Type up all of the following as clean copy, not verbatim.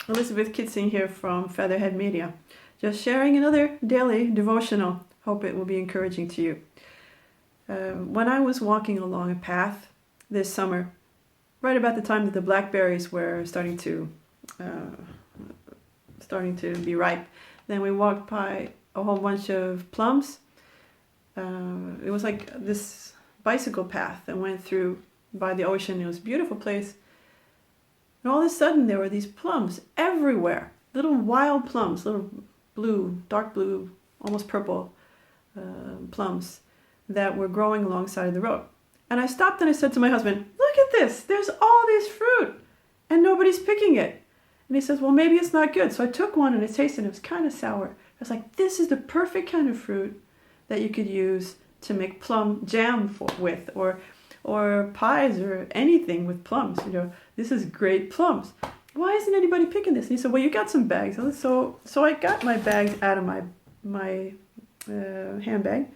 Elisabeth Kitzing here from Featherhead Media. Just sharing another daily devotional. Hope it will be encouraging to you. When I was walking along a path this summer, right about the time that the blackberries were starting to be ripe, then we walked by a whole bunch of plums. It was like this bicycle path that went through by the ocean. It was a beautiful place. And all of a sudden there were these plums everywhere. Little wild plums, little blue, dark blue, almost purple plums that were growing alongside the road. And I stopped and I said to my husband, "Look at this, there's all this fruit and nobody's picking it." And he says, "Well, maybe it's not good." So I took one and I tasted it. It was kind of sour. I was like, this is the perfect kind of fruit that you could use to make plum jam with, or pies or anything with plums. You know, this is great plums. Why isn't anybody picking this? And he said, "Well, you got some bags." So I got my bags out of my handbag,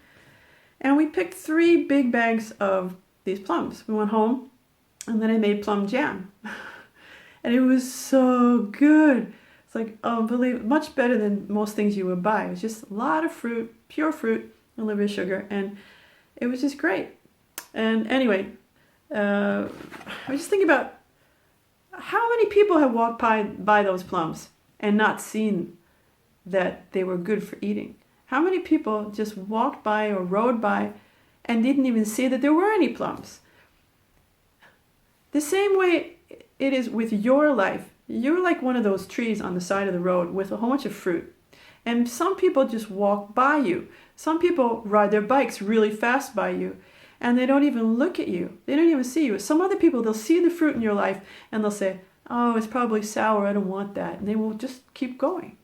and we picked 3 big bags of these plums. We went home, and then I made plum jam, and it was so good. It's like, unbelievable, much better than most things you would buy. It was just a lot of fruit, pure fruit, and a little bit of sugar, and it was just great. And anyway, I was just thinking about how many people have walked by those plums and not seen that they were good for eating. How many people just walked by or rode by and didn't even see that there were any plums? The same way it is with your life. You're like one of those trees on the side of the road with a whole bunch of fruit. And some people just walk by you. Some people ride their bikes really fast by you, and they don't even look at you. They don't even see you. Some other people, they'll see the fruit in your life and they'll say, "Oh, it's probably sour, I don't want that." And they will just keep going.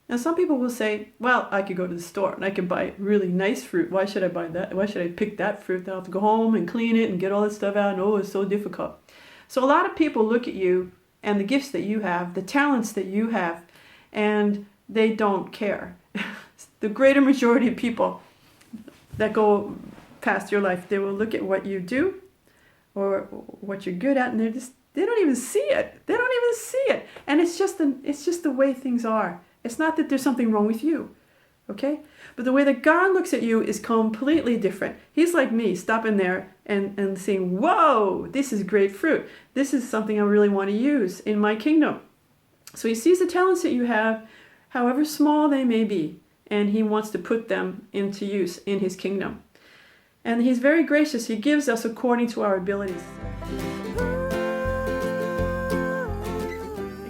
And some people will say, "Well, I could go to the store and I could buy really nice fruit. Why should I buy that? Why should I pick that fruit? I'll have to go home and clean it and get all this stuff out, and oh, it's so difficult." So a lot of people look at you and the gifts that you have, the talents that you have, and they don't care. The greater majority of people that go past your life, they will look at what you do or what you're good at, and they don't even see it. They don't even see it. And it's just the way things are. It's not that there's something wrong with you, okay? But the way that God looks at you is completely different. He's like me, stopping there and saying, "Whoa, this is great fruit. This is something I really want to use in my kingdom." So he sees the talents that you have, however small they may be, and he wants to put them into use in his kingdom. And he's very gracious. He gives us according to our abilities.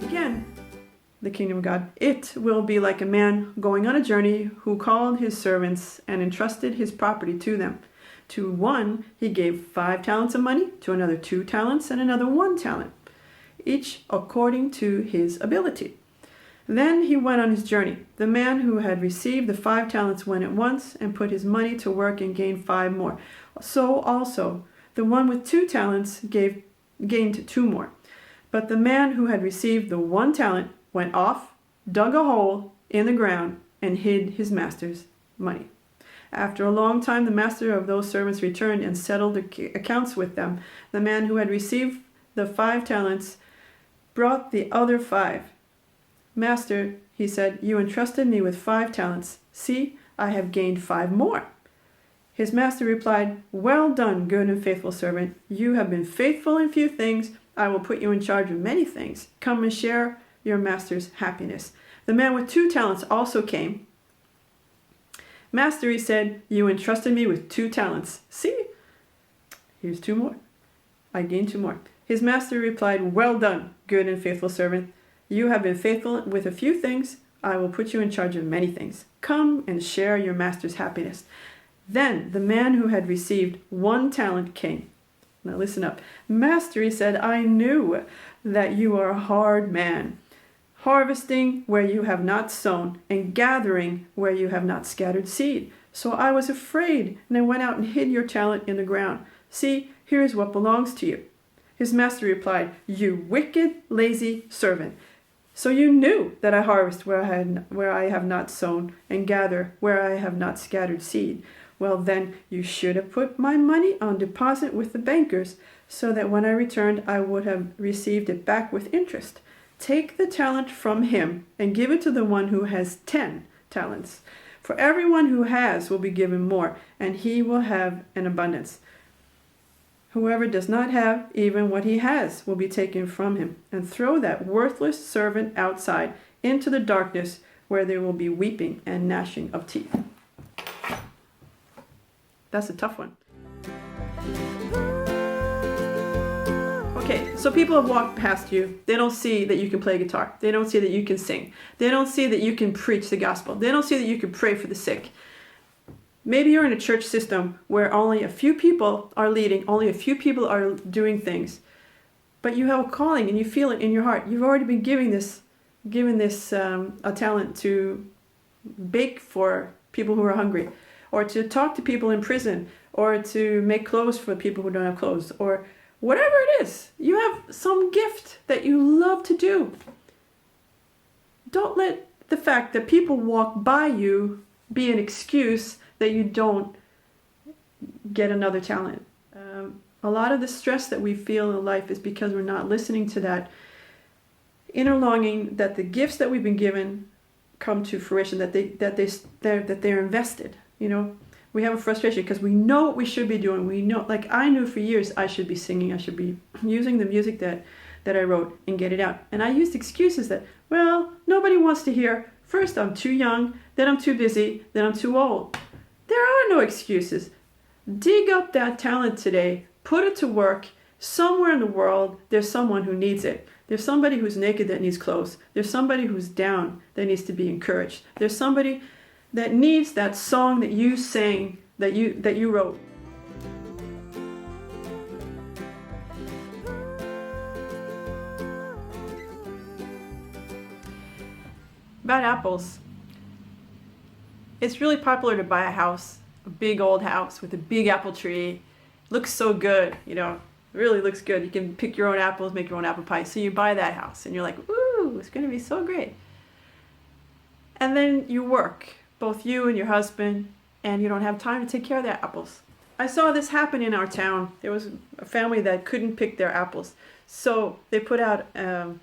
Again, the kingdom of God, it will be like a man going on a journey who called his servants and entrusted his property to them. To one, he gave 5 talents of money, to another 2 talents, and another 1 talent, each according to his ability. Then he went on his journey. The man who had received the 5 talents went at once and put his money to work and gained 5 more. So also, the one with 2 talents gained 2 more. But the man who had received the 1 talent went off, dug a hole in the ground, and hid his master's money. After a long time, the master of those servants returned and settled accounts with them. The man who had received the 5 talents brought the other 5. "Master," he said, "you entrusted me with 5 talents. See, I have gained 5 more." His master replied, "Well done, good and faithful servant. You have been faithful in few things. I will put you in charge of many things. Come and share your master's happiness." The man with 2 talents also came. "Master," he said, "you entrusted me with 2 talents. See, here's 2 more. I gained 2 more." His master replied, "Well done, good and faithful servant. You have been faithful with a few things. I will put you in charge of many things. Come and share your master's happiness." Then the man who had received 1 talent came. Now listen up. "Master," he said, "I knew that you are a hard man, harvesting where you have not sown and gathering where you have not scattered seed. So I was afraid, and I went out and hid your talent in the ground. See, here is what belongs to you." His master replied, "You wicked, lazy servant. So you knew that I harvest where I have not sown and gather where I have not scattered seed. Well, then you should have put my money on deposit with the bankers, so that when I returned I would have received it back with interest. Take the talent from him and give it to the one who has 10 talents. For everyone who has will be given more, and he will have an abundance. Whoever does not have, even what he has will be taken from him. And throw that worthless servant outside into the darkness, where there will be weeping and gnashing of teeth. That's a tough one. Okay, so people have walked past you. They don't see that you can play guitar. They don't see that you can sing. They don't see that you can preach the gospel. They don't see that you can pray for the sick. Maybe you're in a church system where only a few people are leading, only a few people are doing things, but you have a calling and you feel it in your heart. You've already been given this a talent to bake for people who are hungry, or to talk to people in prison, or to make clothes for people who don't have clothes, or whatever it is. You have some gift that you love to do. Don't let the fact that people walk by you be an excuse that you don't get another talent. A lot of the stress that we feel in life is because we're not listening to that inner longing that the gifts that we've been given come to fruition, that they're invested. You know, we have a frustration because we know what we should be doing. We know, like I knew for years, I should be singing. I should be using the music that I wrote and get it out. And I used excuses that, well, nobody wants to hear. First, I'm too young. Then I'm too busy. Then I'm too old. There are no excuses. Dig up that talent today. Put it to work. Somewhere in the world, there's someone who needs it. There's somebody who's naked that needs clothes. There's somebody who's down that needs to be encouraged. There's somebody that needs that song that you sang, that you wrote. About apples. It's really popular to buy a house, a big old house with a big apple tree. Looks so good, you know, it really looks good. You can pick your own apples, make your own apple pie. So you buy that house and you're like, ooh, it's going to be so great. And then you work, both you and your husband, and you don't have time to take care of their apples. I saw this happen in our town. There was a family that couldn't pick their apples. So they put out a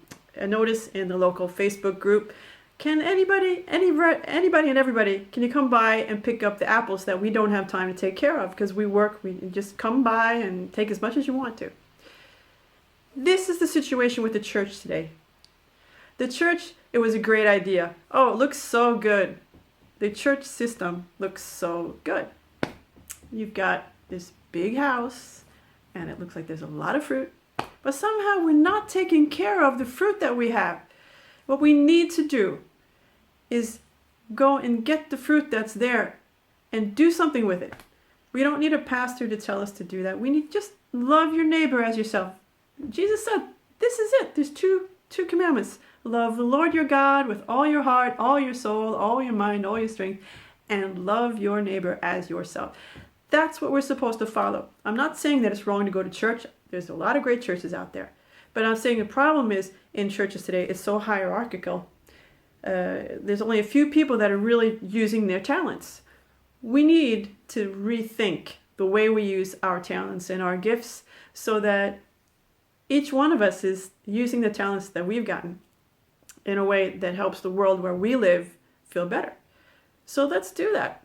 notice in the local Facebook group. Can anybody and everybody, can you come by and pick up the apples that we don't have time to take care of because we work, we just come by and take as much as you want to. This is the situation with the church today. The church, it was a great idea. Oh, it looks so good. The church system looks so good. You've got this big house and it looks like there's a lot of fruit, but somehow we're not taking care of the fruit that we have. What we need to do is go and get the fruit that's there and do something with it. We don't need a pastor to tell us to do that. We need just love your neighbor as yourself. Jesus said, this is it. There's two commandments. Love the Lord your God with all your heart, all your soul, all your mind, all your strength, and love your neighbor as yourself. That's what we're supposed to follow. I'm not saying that it's wrong to go to church. There's a lot of great churches out there. But I'm saying the problem is in churches today, it's so hierarchical. There's only a few people that are really using their talents. We need to rethink the way we use our talents and our gifts so that each one of us is using the talents that we've gotten in a way that helps the world where we live feel better. So let's do that.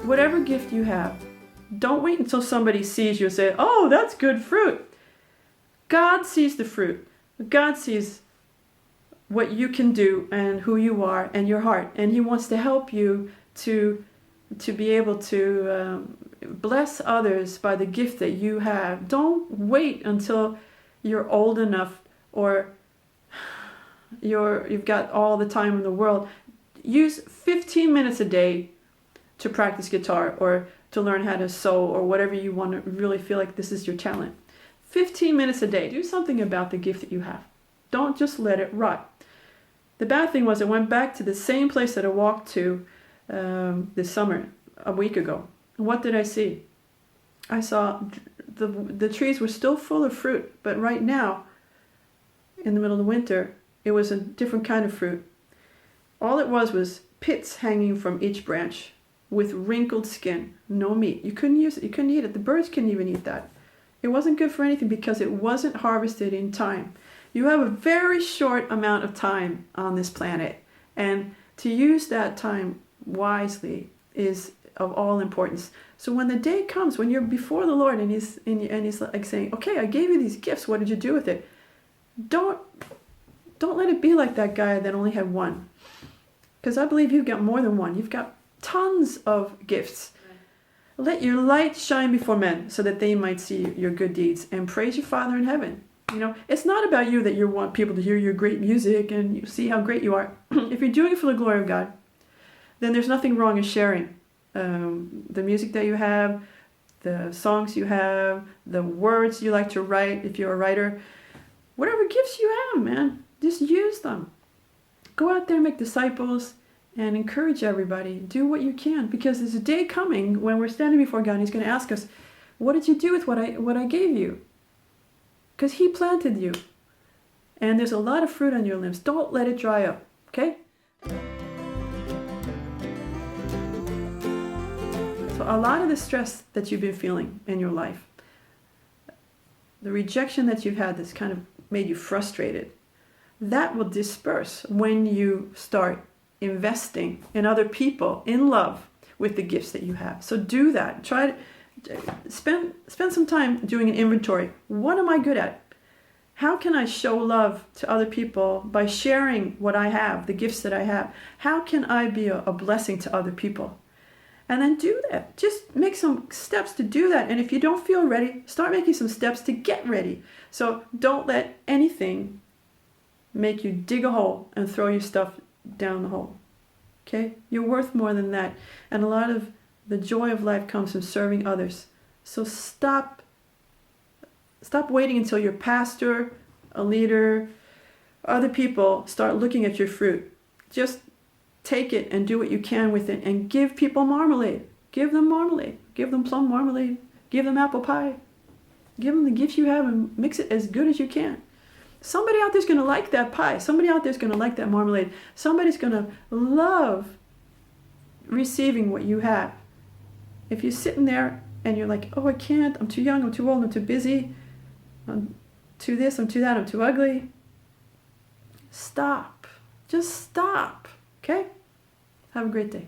Whatever gift you have, don't wait until somebody sees you and say, oh, that's good fruit. God sees the fruit. God sees what you can do and who you are and your heart. And he wants to help you to be able to bless others by the gift that you have. Don't wait until you're old enough or you've got all the time in the world. Use 15 minutes a day to practice guitar or to learn how to sew or whatever you want to really feel like this is your talent. 15 minutes a day. Do something about the gift that you have. Don't just let it rot. The bad thing was I went back to the same place that I walked to this summer, a week ago. And what did I see? I saw the trees were still full of fruit, but right now, in the middle of the winter, it was a different kind of fruit. All it was pits hanging from each branch with wrinkled skin, no meat. You couldn't use it. You couldn't eat it. The birds couldn't even eat that. It wasn't good for anything because it wasn't harvested in time. You have a very short amount of time on this planet, and to use that time wisely is of all importance. So when the day comes, when you're before the Lord and he's like saying, okay, I gave you these gifts, what did you do with it? Don't let it be like that guy that only had one. Because I believe you've got more than one. You've got tons of gifts. Let your light shine before men so that they might see your good deeds and praise your Father in heaven. You know, it's not about you that you want people to hear your great music and you see how great you are. If you're doing it for the glory of God, then there's nothing wrong in sharing the music that you have, the songs you have, the words you like to write if you're a writer. Whatever gifts you have, man, just use them. Go out there and make disciples and encourage everybody. Do what you can, because there's a day coming when we're standing before God and he's going to ask us, what did you do with what I gave you? Because he planted you. And there's a lot of fruit on your limbs. Don't let it dry up, okay? So a lot of the stress that you've been feeling in your life, the rejection that you've had that's kind of made you frustrated, that will disperse when you start investing in other people in love with the gifts that you have. So do that. Try to spend some time doing an inventory. What am I good at? How can I show love to other people by sharing what I have, the gifts that I have? How can I be a blessing to other people? And then do that. Just make some steps to do that. And if you don't feel ready, start making some steps to get ready. So don't let anything make you dig a hole and throw your stuff down the hole. Okay? You're worth more than that. And a lot of the joy of life comes from serving others. So stop waiting until your pastor, a leader, other people start looking at your fruit. Just take it and do what you can with it and give people marmalade. Give them marmalade. Give them plum marmalade. Give them apple pie. Give them the gifts you have and mix it as good as you can. Somebody out there's going to like that pie. Somebody out there's going to like that marmalade. Somebody's going to love receiving what you have. If you're sitting there and you're like, oh, I can't, I'm too young, I'm too old, I'm too busy, I'm too this, I'm too that, I'm too ugly. Stop. Just stop. Okay? Have a great day.